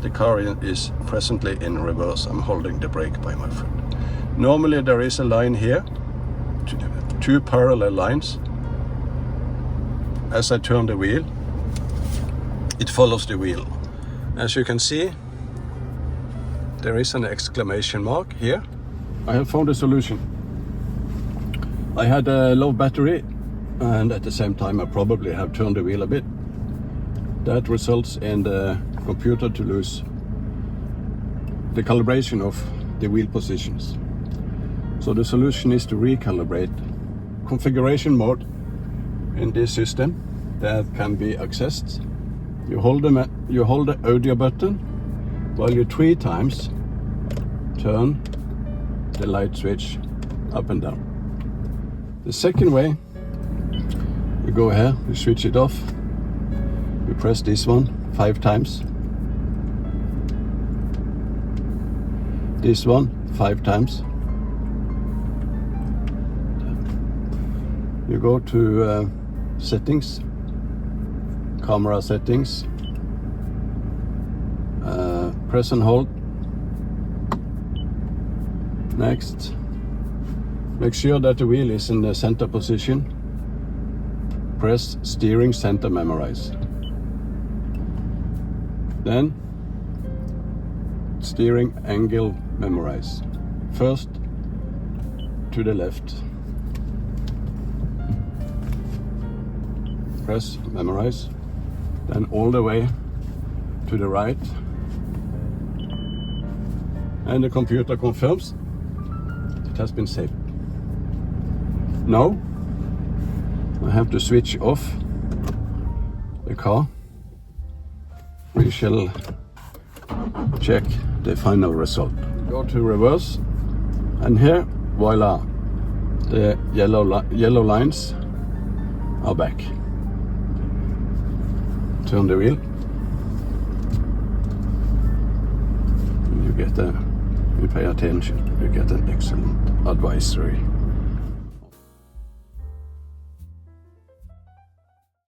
the car is presently in reverse. I'm holding the brake by my foot. Normally there is a line here, two parallel lines. As I turn the wheel, it follows the wheel. As you can see, there is an exclamation mark here. I have found a solution. I had a low battery, and at the same time I probably have turned the wheel a bit. That results in the computer to lose the calibration of the wheel positions. So the solution is to recalibrate. Configuration mode in this system that can be accessed. You hold the audio button while you 3 times turn the light switch up and down. The second way, you go here, you switch it off, you press this one 5 times, this one 5 times. You go to settings, camera settings, press and hold. Next, make sure that the wheel is in the center position. Press steering center memorize. Then steering angle memorize. First to the left. Press memorize. Then all the way to the right. And the computer confirms it has been saved. Now I have to switch off the car. We shall check the final result. Go to reverse, and here, voila, the yellow lines are back. Turn the wheel. You pay attention, you get an excellent advisory.